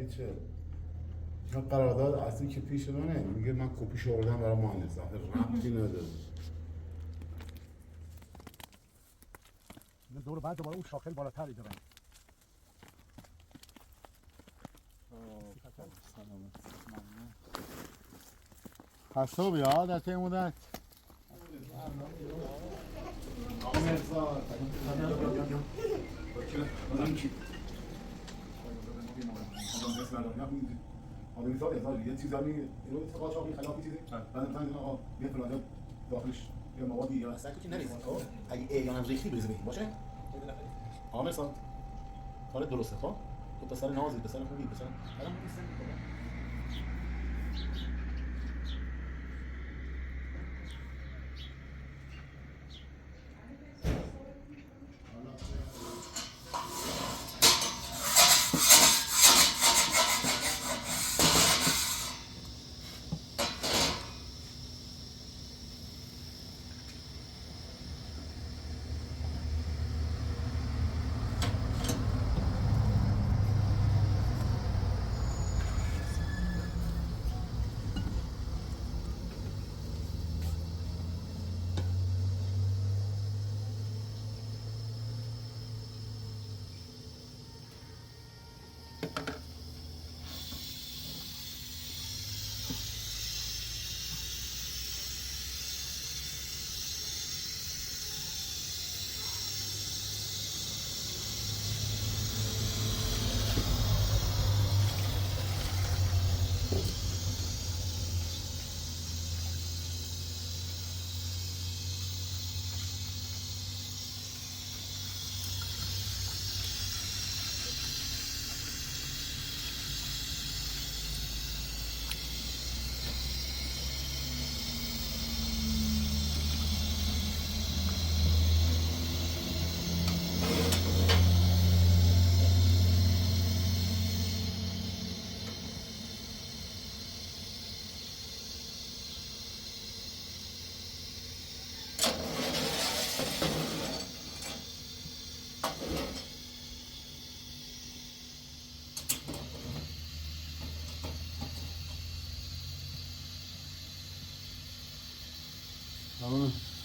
چه اینا قرارداد اصلی که پیش منه میگه من کپیش آوردم برای مهندس ربطی نداره. دور بعد دوباره اون شاخل بالاتر اینجا بریم. حساب یا در طی مدت یه چیز همین قاچاق این خلاف چیزی بعد مثلا آقا یه فلان داخلش یه موادی یا اصلا که نریزه خب اگه ایان ریختی بریزه بهش باشه عامل سان کار درسته خب تو پسر نازی پسر خوبی پسر الان نیستن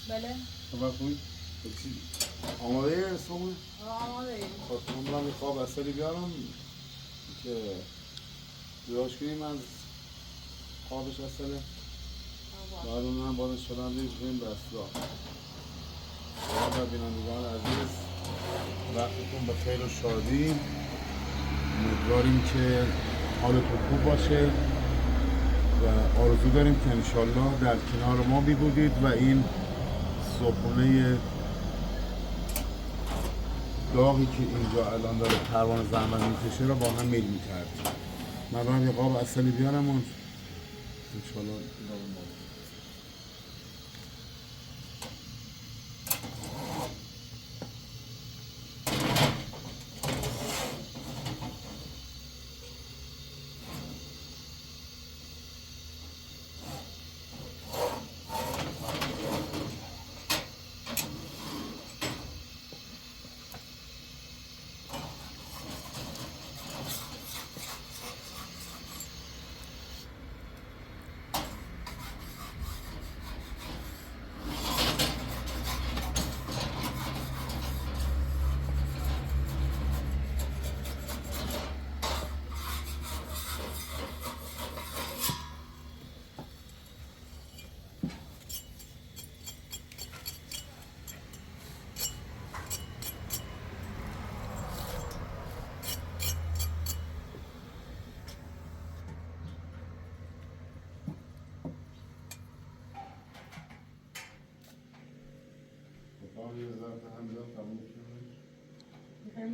بله. خبر خوبی؟ آماده صبح؟ آماده ایم. خب من برم یه خواب اصلی بیارم که جداش کنیم از خوابش اصله بعد من بازش شدم بریم به اصلا و بینندگان عزیز وقتتون به خیر و شادی امیدواریم که حالتون خوب باشه و آرزو داریم که انشالله در کنار ما بی بودید و این صبحونه داغی که اینجا الان داره پروانه زحمت میکشه رو با هم میل میکردیم. من برم یه قاب عسلی بیارم و انشالله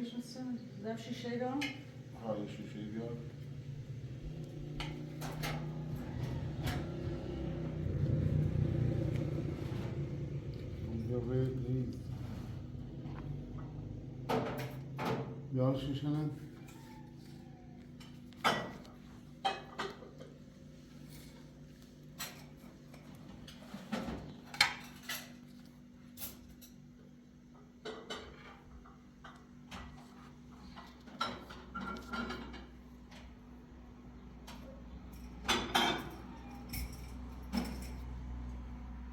میشناسم زب شیشه را های شیشه بیار بیار شیشه نه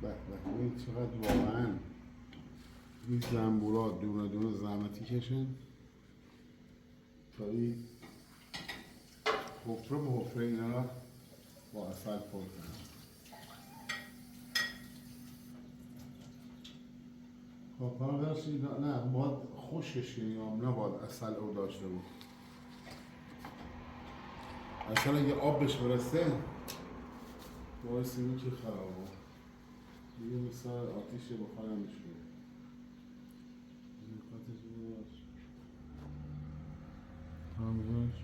این چقدر واقعا این زنبورا دونه دونه زحمتی کشن تا این حفره به حفره اینا را با اصل پر کنن. خب کار درستی نه باید خوشش کنیم نه باید اصل او داشته بود. اصل اگه آب بهش برسه باعث اینه که خراب بود. دیگه مثل آتیش بخارم میشه. نکاتش میداش همزاش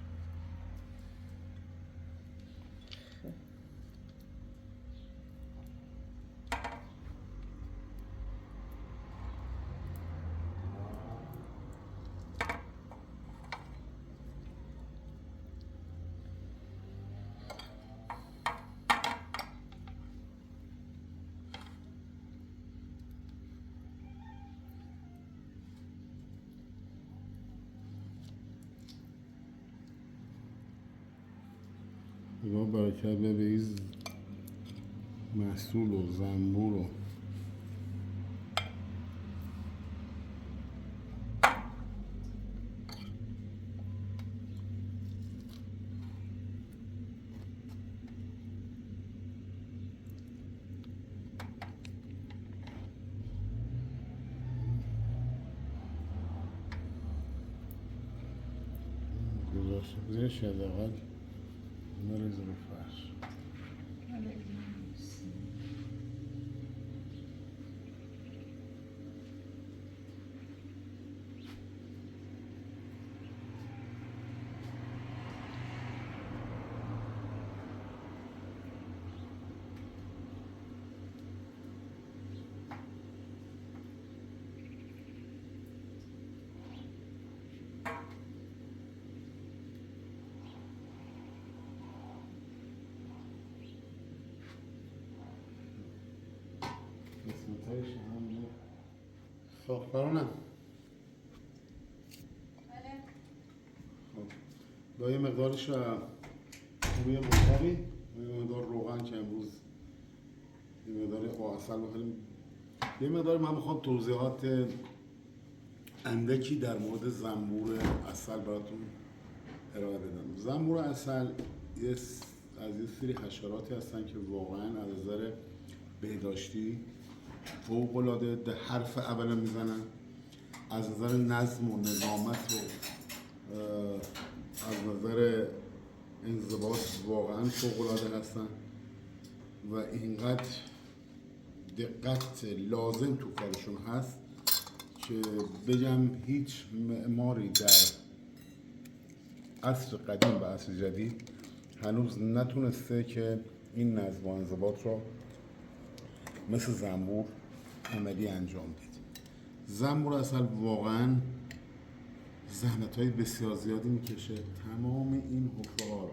خدا برکت بده به این محصول و زنبور و گذاشته زیرش حداقل بریز رو فرش. قسمتایش هم خب فرانم خب با یه مقدارش روی مطابی یه مقدار روغن که امروز یه مقدار با عسل بخوریم. یه مقدار من میخوام توضیحات اندکی در مورد زنبور عسل براتون ارائه بدم. زنبور عسل از یه سری حشراتی هستن که واقعا از نظر بهداشتی فوق‌العاده ده حرف اول میزنن، از نظر نظم و نظامت و از نظر انضباط واقعا فوق‌العاده هستن و اینقدر دقت لازم تو کارشون هست که بگم هیچ معماری در عصر قدیم و عصر جدید هنوز نتونسته که این نظم و انضباط رو مثل زنبور عملی انجام دید. زنبور عسل واقعا زحمت‌های بسیار زیادی میکشه. تمام این حفره ها رو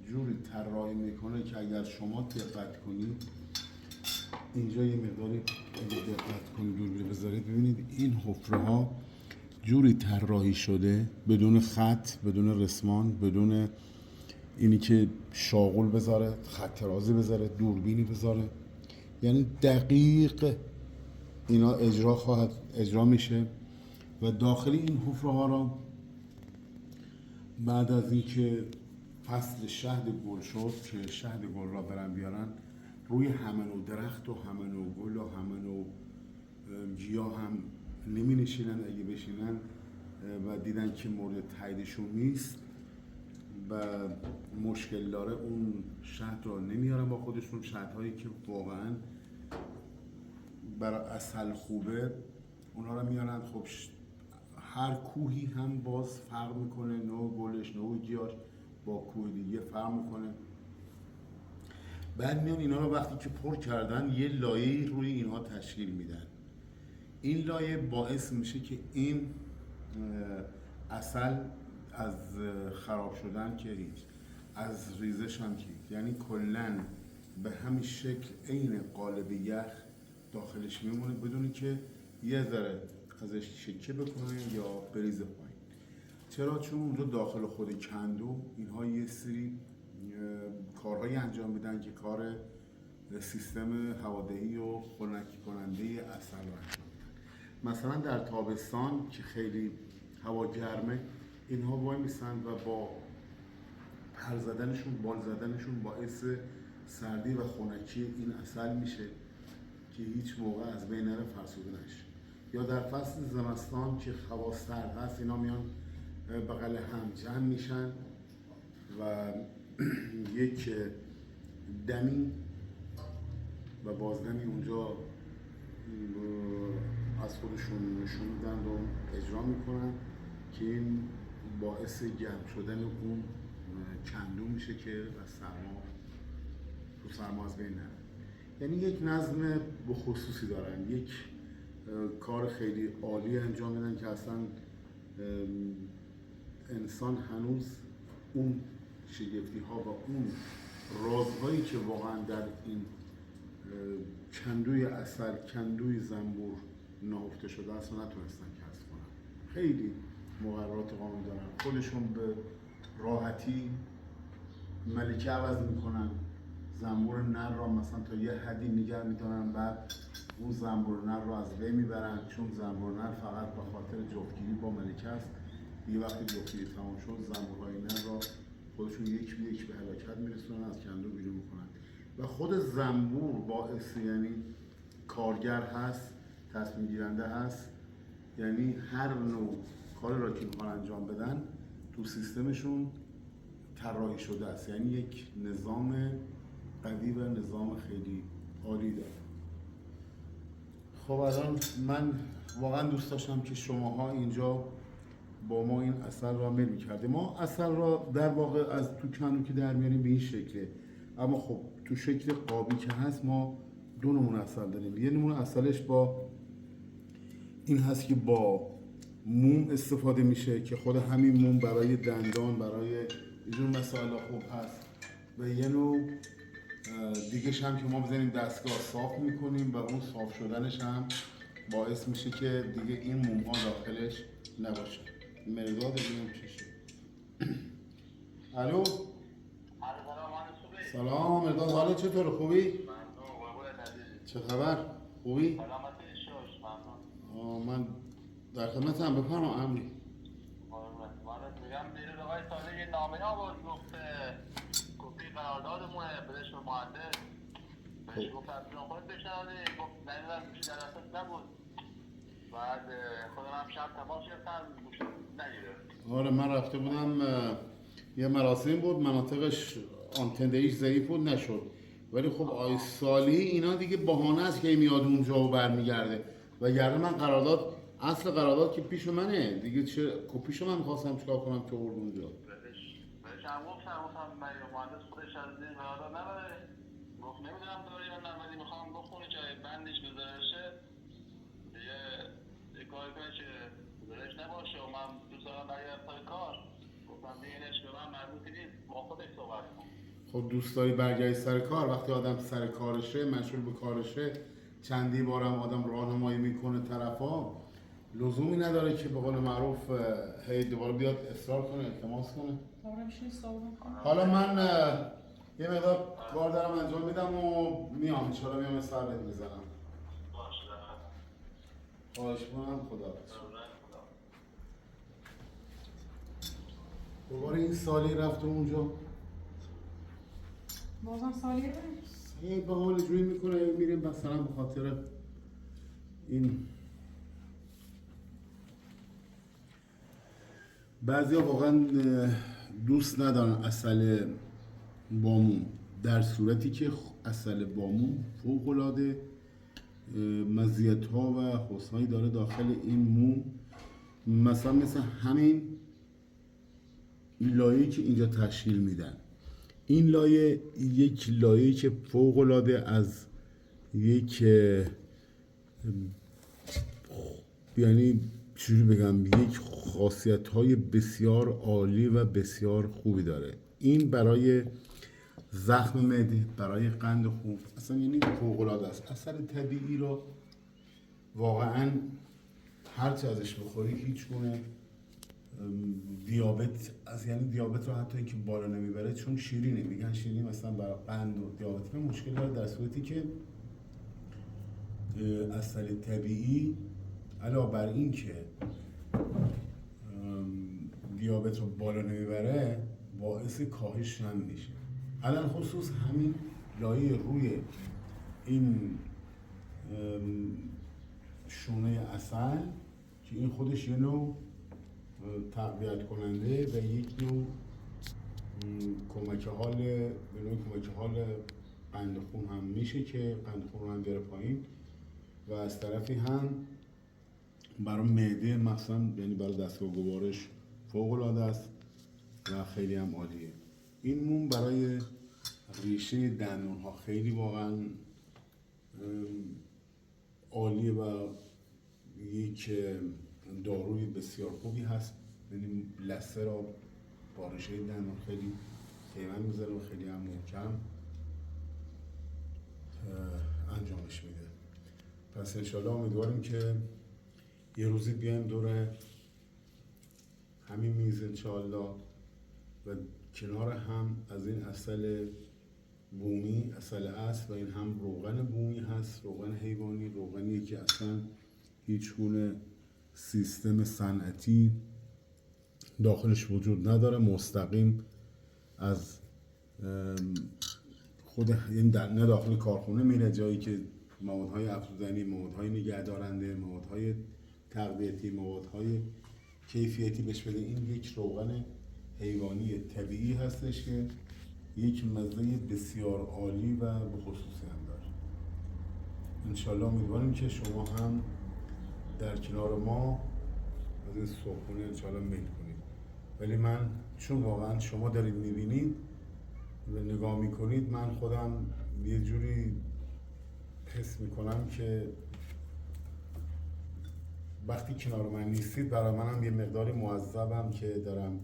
جوری طراحی میکنه که اگر شما دقت کنید اینجا یه مقداری دقت کنید دور بذارید ببینید این حفره ها جوری طراحی شده بدون خط، بدون رسمان، بدون اینی که شاغول بذاره، خط رازی بذاره، دوربینی بذاره، یعنی دقیق اینا اجرا میشه و داخل این حفره ها را بعد از اینکه فصل شهد گل شد که شهد گل را برن بیارن روی همن و درخت و همن و گل و همن و گیاه هم نمی نشینن. اگه بشینن و دیدن که مورد تاییدشون نیست و مشکل داره اون شهد را نمیارن با خودشون. شهدهایی که واقعا برای عسل خوبه اونا رو میارن. خب هر کوهی هم باز فرق میکنه، نوع گلش نوع گیاهش با کوه دیگه فرق میکنه. بعد میان اینا رو وقتی که پر کردن یه لایه روی اینها تشکیل میدن. این لایه باعث میشه که این عسل از خراب شدن که هیچ، از ریزش هم که هیچ، یعنی کلن به همین شکل عین قالب یخ داخلش میمونه بدونی که یه ذره ازش چکه بکنه یا بریزه پایین. چرا؟ چون اونجا داخل خود کندو اینها یه سری کارهایی انجام میدن که کار سیستم هوادهی و خنکی کننده عسل رو انجام میدن. مثلا در تابستان که خیلی هوا گرمه، اینها وای میسن و با پر زدنشون، بال زدنشون باعث سردی و خنکی این عسل میشه که هیچ موقع از بین نره، فرسوده نشه. یا در فصل زمستان که هوا سرد هست، اینا میان بغل هم جمع میشن و یک دمی و بازدمی اونجا از خودشون نشون میدن و اجرا میکنن که این باعث گرم شدن اون کندو میشه که و سرما از بین نره. یعنی یک نظم بخصوصی دارن، یک کار خیلی عالی انجام میدن که اصلا انسان هنوز اون شگفتی ها و اون رازهایی که واقعا در این کندوی عسل، کندوی زنبور نهفته شده است و نتونستن کسب کنن. خیلی مقررات قانون دارن، خودشون به راحتی ملکه عوض میکنن، زنبور نر را مثلا تا یه حدی نگه میدارن، بعد اون زنبور نر رو از بین میبرن، چون زنبور نر فقط به خاطر جفتگیری با ملکه است. یه وقتی جفتگیری تمام شد، زنبورهای نر را خودشون یک به یک به هلاکت میرسونن، از کندو بیرون میکنن. و خود زنبور باعث، یعنی کارگر هست، تصمیم گیرنده هست، یعنی هر نوع کاری را که میخوان انجام بدن تو سیستمشون طراحی شده است. یعنی یک نظام قوی و نظام خیلی عالی داره. خب الان من واقعا دوست داشتم که شماها اینجا با ما این عسل را میل می‌کردیم. ما عسل را در واقع از تو کندو که در میاریم به این شکله، اما خب تو شکل قابی که هست ما دو نمونه عسل داریم. یه نمونه عسلش با این هست که با موم استفاده میشه که خود همین موم برای دندان، برای اینجور مسائل خوب هست. و یه نوع دیگه‌ش هم که ما بزنیم دستگاه صاف میکنیم و اون صاف شدنش هم باعث میشه که دیگه این موم ها داخلش نباشه. مرداد ببینم چی شد. الو سلام مرداد، حالت چطور؟ خوبی؟ چه خبر؟ خوبی؟ من در خدمتم، بفرما امری. میگم دیروز آقای صالح یه نامه آورد، گفت کپی قراردادمونه بدش به مهندس، بهش گفت از جون خود بشنوه، گفت ندیدم گوشی در اساس نبود. بعد خودم هم شب تماس گرفتم گوشی نگیره. آره من رفته بودم یه مراسم بود، مناطقش آنتندهیش ضعیف بود، نشد. ولی خب آقای صالحی اینا دیگه بهانه است که میاد اونجا و برمیگرده. و گرده من قرارداد، اصل قرارداد که پیش منه دیگه، چه کپیشو من می‌خواستم چیکار کنم که آورد اونجا. بهش هم گفتم مهندس خودش از این قرارداد نداره، گفت نمیدونم داری یا نه، ولی میخوام بخونه جای بندش گذاشته یه کاری کنه که گذارش نباشه و من دوست دارم برگردم سر کار. گفتم دینش به من مربوطی نیست، با خودش صحبت کن. خب دوست داری برگردی سر کار، وقتی آدم سر کارشه، مشغول به کارشه، چندی بارم آدم راهنمایی میکنه طرفا، لزومی نداره که به قول معروف هی دوباره بیاد اصرار کنه، التماس کنه. حالا من یه مقدار کار دارم انجام میدم و میام، انشالله میام سر بهت میزنم. خواهش کنم، خداحافظ. دوباره این سالی رفته اونجا، بازم سالی رو هی به حال جویی میکنه، میریم مثلا به خاطر این. بعضیا واقعا دوست ندارن عسل بامون، در صورتی که عسل بامون فوق‌العاده مزیت‌ها و حسنایی داره داخل این موم. مثلا مثل همین لایه‌ای که اینجا تشکیل میدن، این لایه یک لایه‌ای که فوق‌العاده از یک یعنی چجوری بگم، یک خاصیت‌های بسیار عالی و بسیار خوبی داره. این برای زخم معده، برای قند خون، اصلا یعنی فوق‌العاده است. عسل طبیعی رو واقعا هر چه ازش بخوری هیچ گونه دیابت یعنی دیابت رو حتی اینکه بالا نمیبره چون شیرینه، میگن شیرینی مثلا برای قند و دیابت مشکل داره، در صورتی که عسل طبیعی علاوه بر این که دیابت رو بالا نمیبره باعث کاهش هم میشه. علل خصوص همین لایه روی این شونه عسل که این خودش یه نوع تقویت کننده و یک نوع کمک حال قند خون هم میشه که قند خون رو هم بیاره پایین و از طرفی هم برای معده مثلا یعنی برای دستگاه گوارش فوق العاده است و خیلی هم عالیه. این موم برای ریشه دندون ها خیلی واقعا عالیه و یک داروی بسیار خوبی هست، یعنی لثه را با ریشه دندون خیلی پیوند میذاره و خیلی هم محکم انجامش میده. پس انشالله امیدواریم که یه روزی بیایم دور همین میز انشالله و کنار هم از این عسل بومی، عسل اصل و این هم روغن بومی هست، روغن حیوانی، روغنیه که اصلا هیچ گونه سیستم صنعتی داخلش وجود نداره، مستقیم از خود یعنی نه داخل کارخونه میره، جایی که موادهای افزودنی، موادهای نگهدارنده، موادهای تقویتی، موادهای کیفیتی بهش بده. این یک روغن حیوانی طبیعی هستش که یک مزه بسیار عالی و به خصوصی هم داره. انشالله امیدواریم که شما هم در کنار ما از این صبحونه انشالله میل کنید. ولی من چون واقعا شما دارید میبینید و نگاه میکنید، من خودم یه جوری حس میکنم که وقتی کنار من نیستید برای منم یه مقداری معذبم که دارم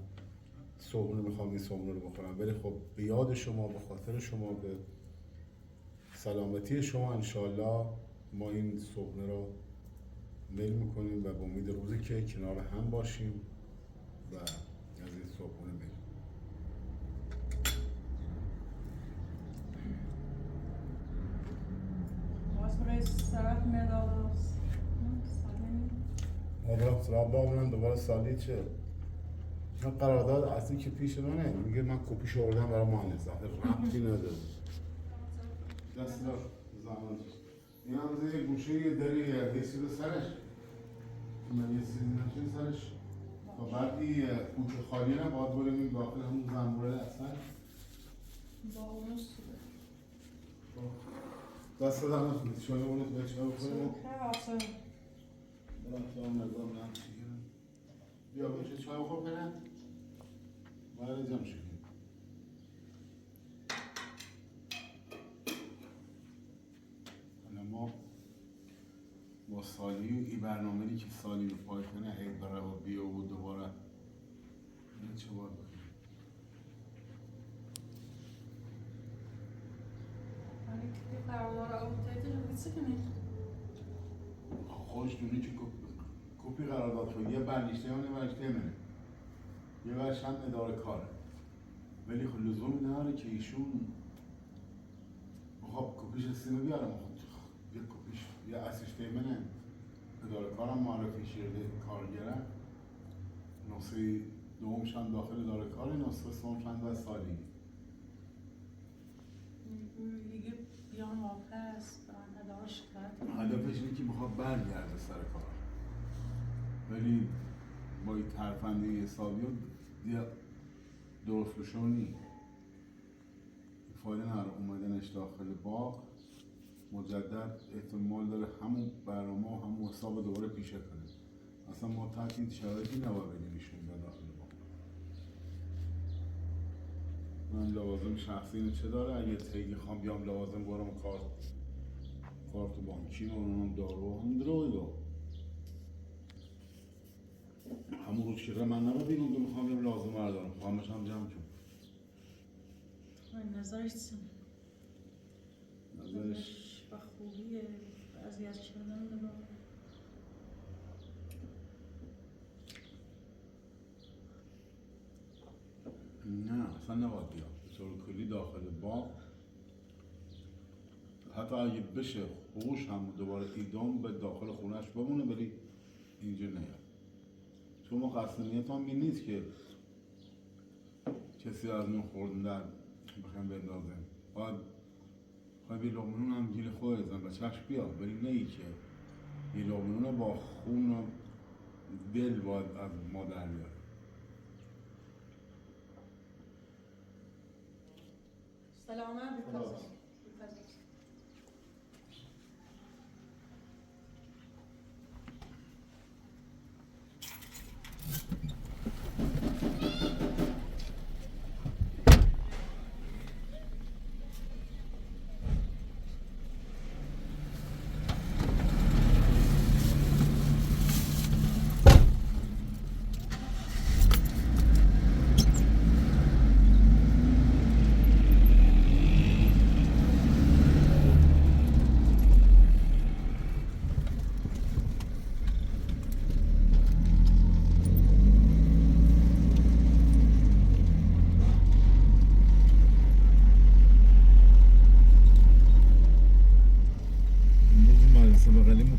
صبحونه میخوام این صبحونه رو بخورم. ولی خب به یاد شما، به خاطر شما، به سلامتی شما انشالله ما این صبحونه رو میل میکنیم و با امید روزی که کنار هم باشیم و از این صبحونه میل. حالا سراب باقنم دوباره سالی چه؟ من قرارداد اصلی که پیش منه میگه من کپیش آوردم برای مهندس، ربطی نداره. دست دار زمان این هم یه گوشه یه دری یه چیز سرش من یه چیزی نمیشه سرش و بعد این کوچه خالی نه باید بریم داخل همون زنبوره اصلا با اون سوده دست دارم نکنید شاید اونت به چه بکنیم سوکه برم تو هم نظام نمچی گرم بیا بشه چای بخور کنم باید جمع شکیم. ما با سالی این برنامه‌ای که سالی رو پای کنه هی بره و بیا و دوباره این چه باید بکنیم؟ ولی که قرار آوتایده رو بیچه کنید خودش دونی که کپی قرارداد خود یه برنیشته هم نمیشته منه یه برش هم اداره کاره ولی خب لزومی نداره که ایشون خب کپیش سیمه بیارم یه کپیش یه اسیشته منه اداره کارم معرفی شده کارگرم نسخه دومش هم داخل اداره کاره نسخه سومش هم در سالی دیگه بیان واپس برن اداره شکایت هدفش اینه که بخواد برگرده سر کار ولی با این ترفنده حسابی و درست بشونی فایده نداره اومدنش داخل باغ مجدد احتمال داره همون برنامه و همون حساب دوباره پیشه کنه. اصلا ما تحت این شرایطی نباید بدیم ایشون به داخل باغ. من لوازم شخصی اینو چه داره اگه خیلی خوام بیام لوازم برم کارت بانکی و دارو هم درویدو همون روز که من نباید بیرون که میخوام بیام لازم بردارم خواهمش هم جمع کن نظرش چیه؟ نظرش و خوبیه بعضی از چندان نگاه نه اصلا نباید بیاد به طور کلی داخل باغ حتی اگه بشه حقوش هم دوباره ایدام به داخل خونش بمونه ولی اینجا نیاد چون ما قصد نیت هم این نیست که کسی از اون خوردن بخوایم بندازیم باید یه لقمه هم گیل خود ازن و چشم بیاد ولی نه ای که یه لقمه با خون و دل باید از ما در بیاد سلامت بپذیر.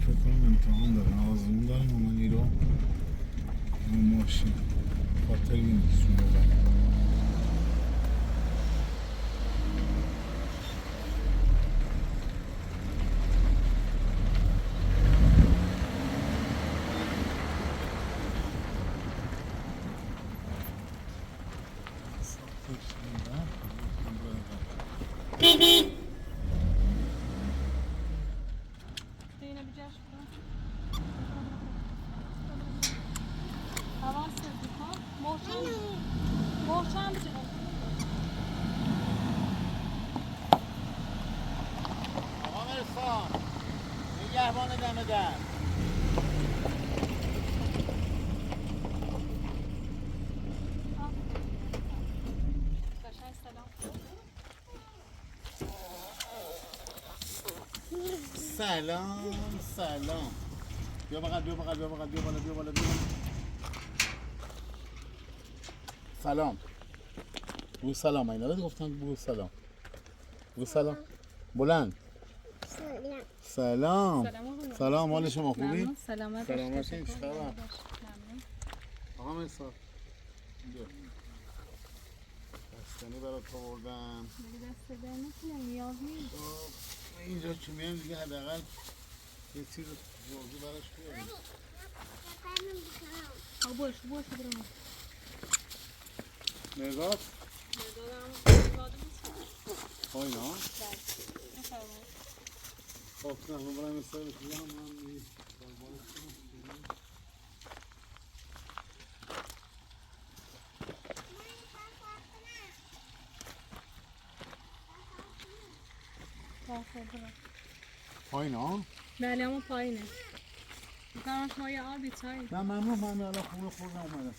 فکر کنم امتحان دارن آزمون دارن و من ایران ماشین خاطر این نیستون بودن نگهبان دم در سلام سلام بیا بغل بیا بغل بیا بغل بیا بالا بیا بالا بیا سلام بگو سلام اینا رو گفتم بگو سلام بگو سلام بلند سلام سلام حال شما خوبی؟ سلامت سلامتین چطور؟ آقا مسا بیا بستنی برات آوردم دست در نکنم نیاز نیست اینجا که میام دیگه حداقل یه چیز موضوع براش بیاریم باش برام مرداد؟ آینا؟ خب نه من برای مثلا بکنم من پایینا؟ بله اما پایینه بکنم شما یه آبی چایی نه ممنون من الان خونه خوردم اومدم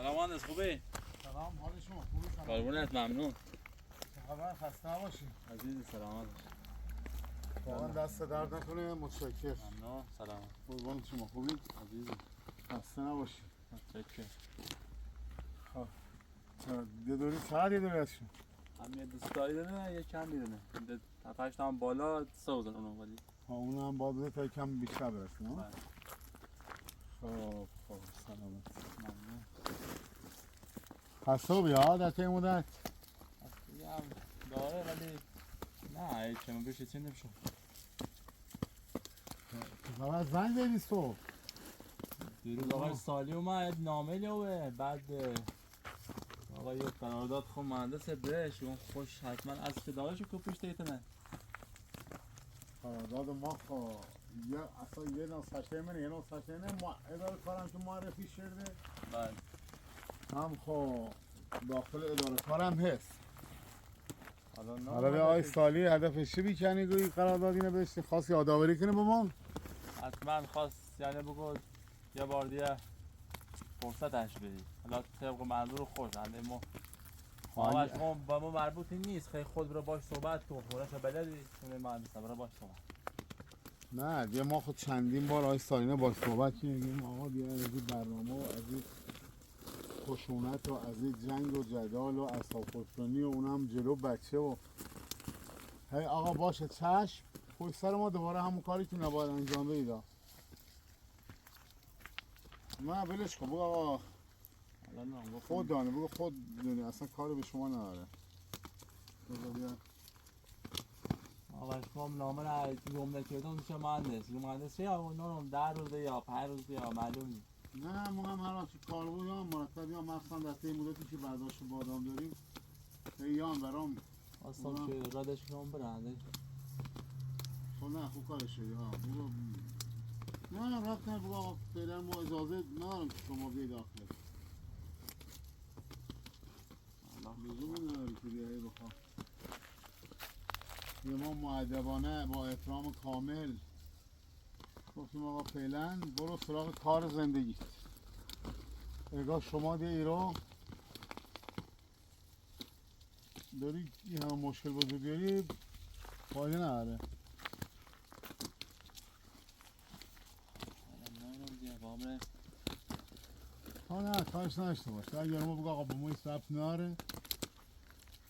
سلام مهندس خوبی؟ سلام حال شما خوبی؟ قربونت ممنون چه خبر خسته نباشی عزیزی سلامت واقعا دست درد نکنه متشکرم ممنون سلام قربان شما خوبی؟ عزیزی خسته نباشی متشکرم خب یه دوری فقط یه دوری ازشون هم یه دوستایی داره یه کم میدونه 7-8 تا هم بالا 3000 اونم ولی اون هم باید بوده تا کم بیشتر برسه نه؟ بله. خب سلامت ممنون خسته بیا در طی مدت دیگه هم داره ولی نه هیچ کم بشه چی نمیشه خبر زنگ زدی صبح دیروز آقای سالی اومد نامه لیوه بعد آقا یه قرارداد خون مهندس بهش اون خوش حتما از صدایشو کپیش دیتنه قرارداد ما خو یا اصلا یه نسخه منه یه نسخه نه ما اداره کارم که معرفی شده بله هم خو داخل اداره کارم هست حالا حالا به آقای سالی هدفش چی بیکنی گویی قرارداد اینو بهش خاص یادآوری کنه به ما حتما خواست یعنی بگو یه بار دیگه فرصتش بدی حالا طبق منظور خود هنده ما همش ما با ما مربوطی نیست خیلی خود برو باش صحبت کن خورش بلدی چون مهندس برو باش صحبت نه دیگه ما خود چندین بار آقای سالینه با صحبت کردیم آقا بیا از این برنامه و از این خشونت و از این جنگ و جدال و اعصاب خودکنی و اونم جلو بچه و هی آقا باشه چشم پشت سر ما دوباره همون کاری که نباید انجام بدید نه ولش کن بگو آقا حالا نه خود دانه بگو خود دونی اصلا کاری به شما نداره بگو بیا آقا شما نامه را جمله کردن میشه مهندس چه یا نورم 10 روزه یا 5 روزه یا معلوم نیست نه ما هم هر وقت کار بود یا مرتب یا مخصوصا در طی مدتی که برداشت بادام داریم یا برام اصلا که رادش کنم برنده خب نه خوب کارش شدی ها بگو نه رفت نه بگو آقا فعلا ما اجازه ندارم که شما بیای داخل لزومی نداری که بیایی بخواه یه ما مؤدبانه با احترام کامل گفتیم آقا فعلا برو سراغ کار زندگی اگه شما دیگه ایران داری این همه مشکل بزرگ بیاری فایده نداره ها نه کارش نشته باشه اگر ما بگو آقا با ما این ربط نداره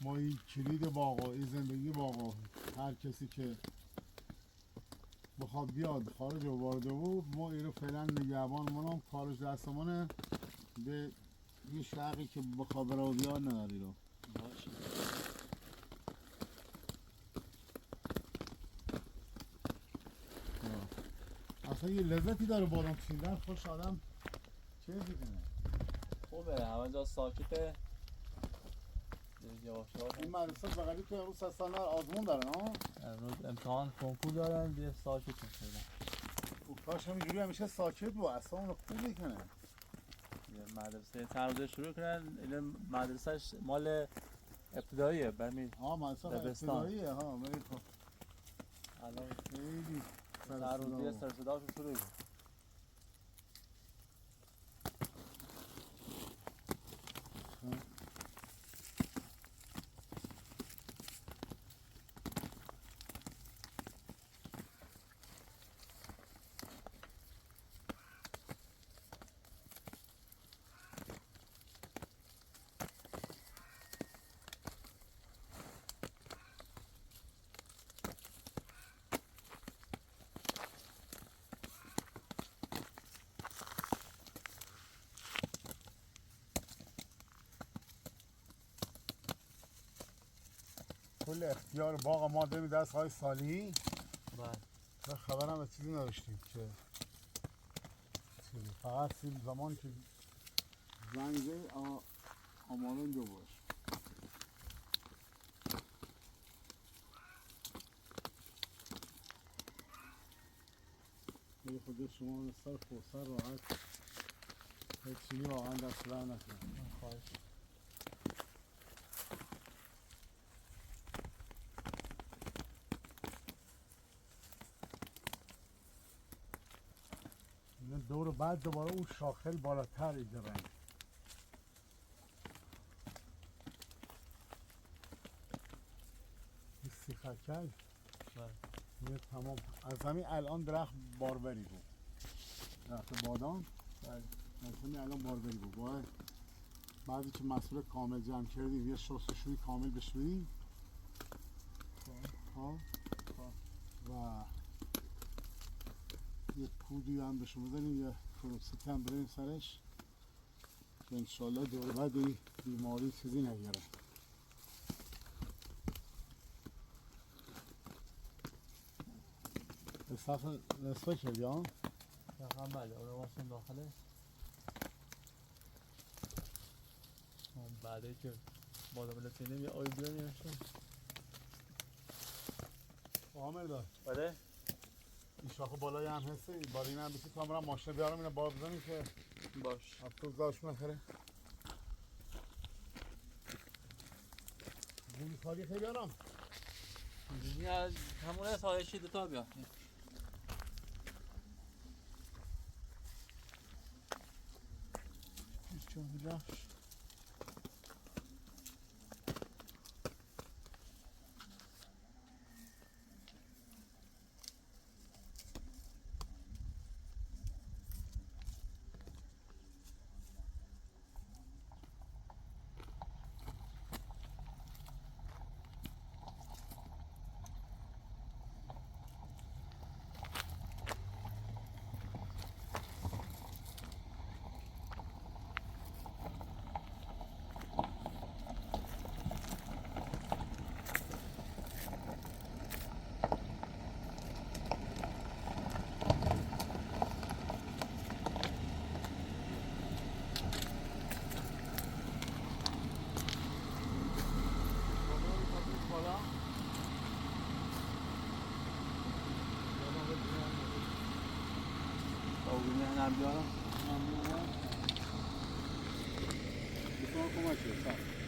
ما این کلید باقا این زندگی باقا هر کسی که بخواد بیاد خارج و وارده بود ما این رو فعلا نگهبان منم کارش دستمانه به این شرقی که بخواد برای بیاد نداری رو باشه اصلا یه لذتی داره بادام چیندن خوش آدم چه کنه خوبه همه جا ساکته یواش یواش این مدرسه بغلی تو امروز هستن آزمون دارن ها امروز امتحان کنکور دارن دیگه ساکت میشدن کاش همینجوری همیشه ساکت بود اصلا اونو خوب میکنه یه مدرسه چند روزه شروع کردن این مدرسهش مال ابتداییه برمی ها مدرسه دبستان. ابتداییه ها ولی خب الان خیلی چند روز دیگه سر صداشون شروع شد کل اختیار باغ ما داریم دست های سالی بله و خبرم از چیزی نداشتیم که چیزی فقط سیل زمان که زنگ زی آمارون دو باش یه خود شما سر فرصت راحت هیچی واقعا دست بر نکنم خواهش دور بعد دوباره اون شاخل بالاتر اینجا رنگ این سیخکل یه تمام از همین الان درخت باربری بود درخت بادام از همین الان باربری بود باید بعدی که مسئول کامل جمع کردیم یه شستشوی کامل بهش بدیم و یه کودی هم بهشون بزنیم یه فروکسیتی هم بریم سرش که انشالله دور بعد این بیماری چیزی نگیره به صفحه نصفه کردی ها؟ هم بله اون واسه داخله بعده که بالا بالا سینه یه آیدیا نمیشون عامر دار بله این شاخه بالایی هم هستی بالا این هم بسی تا برم ماشین بیارم اینو بار بزنیم که باش افسوس داشت نخره بوی خالی خیلی بیارم اینجوری از همونه سایشی دوتا بیا چون بیلاش هم بیارم بسیار کمک شد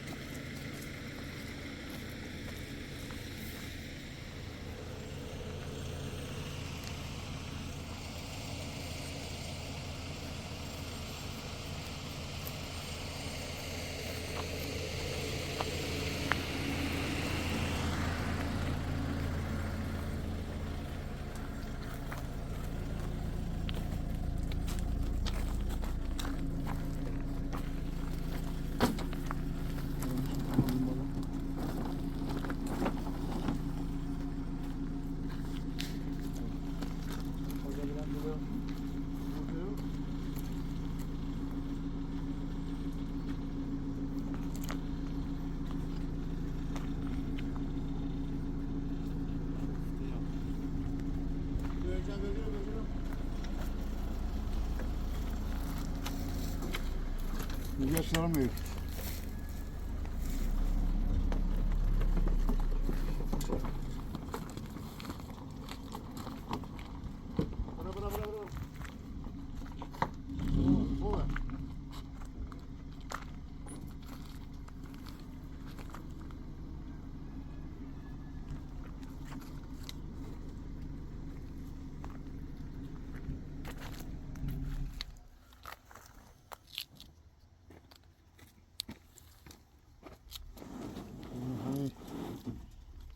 Yaşlarım yok.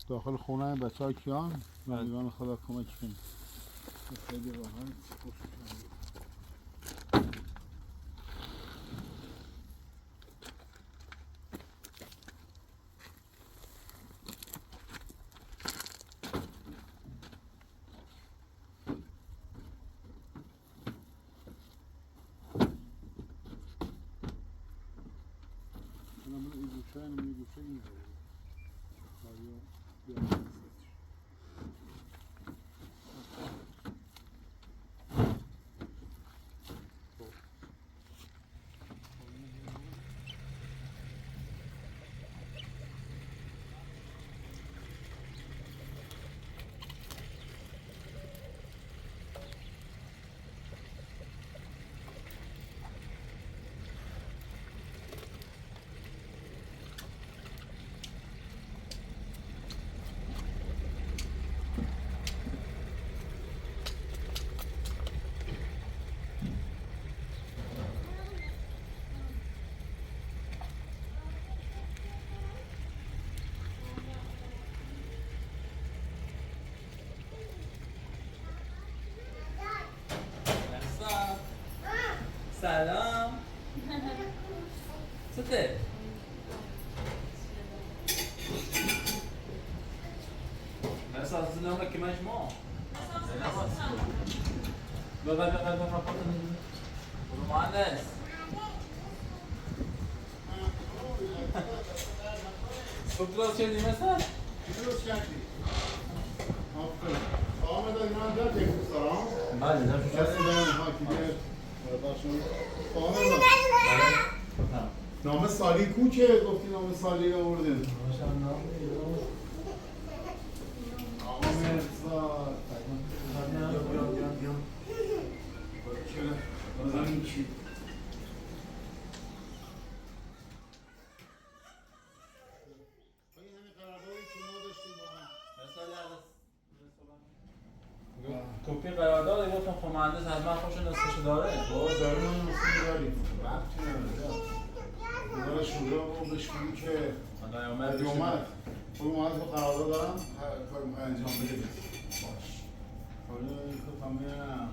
داخل خونه بچه های کیان مردگان خدا کمک کنید خیلی راحت این گوشه این گوشه این سلام چته؟ مرسا از نام که مجموع بابا مهندس سوکلاس چه دیمه سر؟ درست کردی آفرین آمد اینا در یک سلام بله نه کسی دارم ها که بیاد براتشون کامل نام سالی کو که گفتی نام سالی رو آورده آقا مرزا بیا بازم چی همین قراردادی که ما داشتیم با هم کپی قرارداد گفتم خب مهندس حتما خوش نسخه‌شو داره. بابا داریم ما نسخه داریم ربطی نداره دارش اونجا و بهش بگیم که نیامد اومد خب اومد با قرارداد دارم کاری میخوای انجام بده باش حالا این که تمام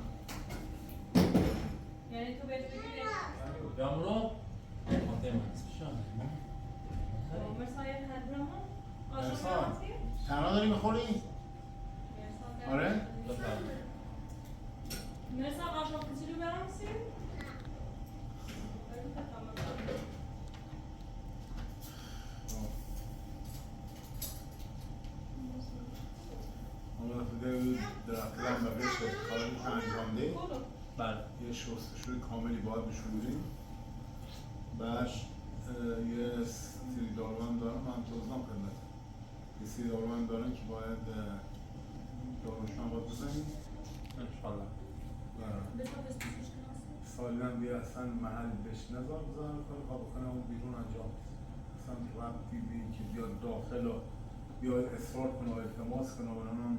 یعنی تو بهش بگی یامرو خاطر من مرسا یک هدرمو آشان مرسا برانسی؟ تنها داری میخوری؟ آره؟ مرسا آشان کسی رو برانسی؟ حالا خود درخترم و بهش کاری که انجام ده بله یه شستشوی کاملی باید بهشون بدیم بعدش یه سری داروان دارم من توضیحم خدمت یه سری داروان دارم که باید داروشون باید بزنیم انشالله سالیان بیا اصلا محل بهش نذار بزنم کنه خواب بکنه اون بیرون انجام اصلا ربطی بی که بیاد داخل و بیاد اصرار کنه و التماس کنه و اونم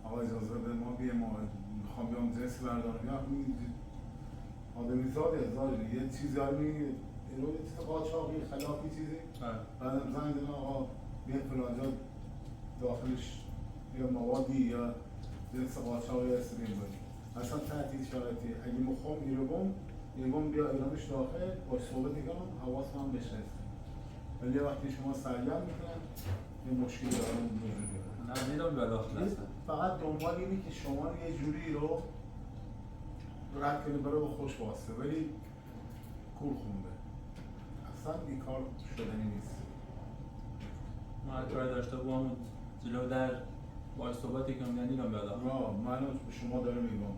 آقا اجازه بده ما بیه ما میخوام بیام جنس بردارم یا آدمی زاده یه چیزی هایی یه چیز قاچاقی خلافی چیزی بعدم زنگ دادن آقا بیاد فلانجا داخلش یا موادی یا جنس قاچاقی استریم باشی اصلا تحت هیچ شرایطی اگه میخوام ایران بیا ایرانش داخل با صحبت دیگرم حواس من بشه ولی وقتی شما سرگرم میکنن یه مشکلی دارم وجود داره نه دیدم بیا داخل هستن فقط دنبال اینه که شما یه جوری رو رد کنی برای با خوش واسطه ولی کور خونده اصلا این کار شدنی نیست ما کار داشته بودم جلو در با صحبتی کنم یعنی دیدم بیا داخل من به شما داره میگم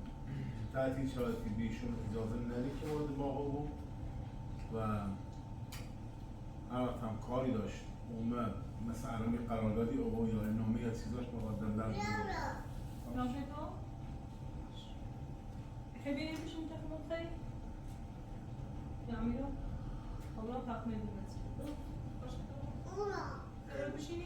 تحت هیچ شرایطی بیشون اجازه نده که وارد باغ بود و هر وقت هم کاری داشت اومد مثل الان یه قراردادی او یا نامه یا چیزاش مقدم در بود ناشکو؟ خیلی بشیم تخمون خیلی؟ یا میرو؟ حالا تخمه دیمت رو بشینی؟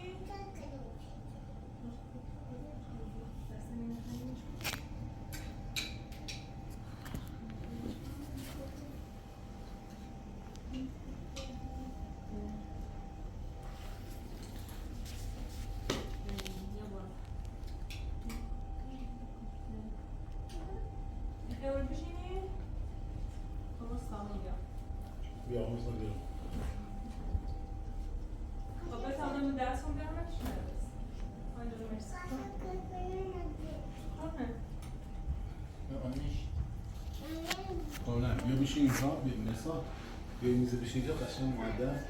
خیلی بشینی؟ خلاص سامون بیا بیا مثلا بیا خب بتانم درس هم بیارم نکشی نرس آنجا رو مرسی خب نه بیا بشین اینجا بیا مثلا بیا میزه بشین اینجا قشنگ مؤدب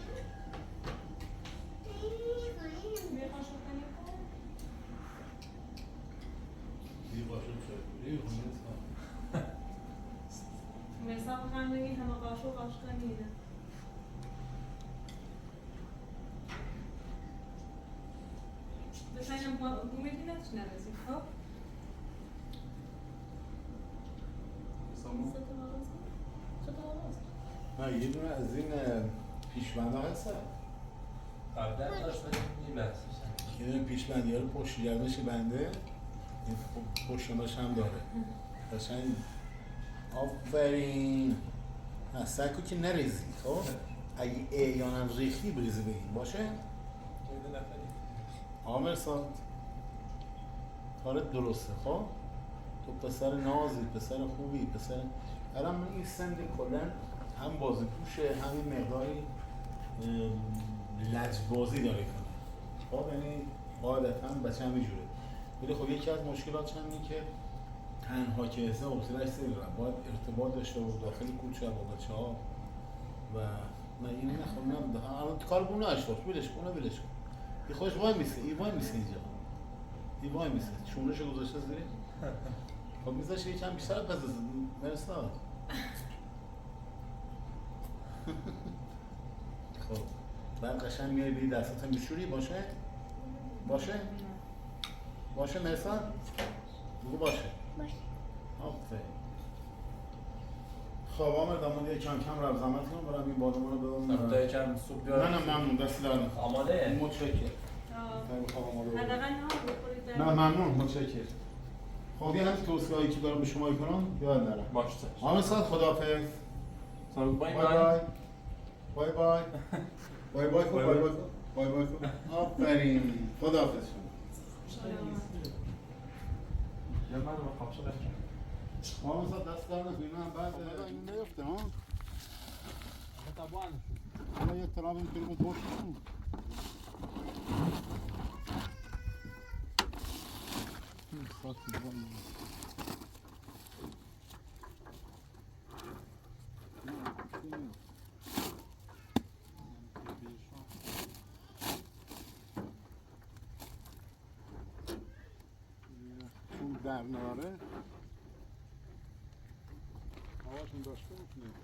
بیا خاشو کنی کن بیا قاشق شد بیا مثلا مرسا خندگی همه قاشو کنیده بسنیم بومیدی نتش نرسید خب؟ نه یه دونه از این پیشبنده هستن قبلا داشت این بحث یه دونه پیشبندی ها رو پشت گردش بنده این پشتماش هم داره قشنگ آفرین نه سکو که نریزی خب اگه احیانا ریختی بریزی بگیم باشه عامر سال کارت درسته خب تو پسر نازی پسر خوبی پسر الان من این سند کلن هم بازی پوشه هم این مقداری لجبازی داره کنه خب یعنی قاعدتا بچه هم اینجوره ولی خب یکی از مشکلات همینه که تنها که حوصله‌اش سر دارن باید ارتباط داشته و داخل کوچه با بچه‌ها و نه این نخوام الان کار بونه اشتاش ولش کن یه خودش وای میسه اینجا این وای میسه چونشو گذاشته زیره خب میذاش یکم بیشتر پس مرساد. خب بعد قشنگ میای بری دستاتو میشوری باشه؟ باشه مرساد؟ بگو باشه. آفرین. خب آمر داماد کم کم رفت زحمت کنم برم این بادمان رو بدم. تا یکم سوپ بیار. نه ممنون دست در نکنم. آماده؟ متشکرم. حداقل نهار بخورید. نه ممنون متشکرم. خب یه همین توصیه‌ای که دارم به شما میکنم یاد نرم. باشه. آمد ساعت خداحافظ. سلام بای بای بای. بای بای. بای بای کن بای بای کن. بای بای کن. آفرین. خداحافظ شما. یا من رو خواهش داشتم. آمد ساعت دست در نکنم بعد این نیفته ها. طبعا. حالا یه طرف اینطوری بود باشیم. چون در ناره هواشون داشته میتونه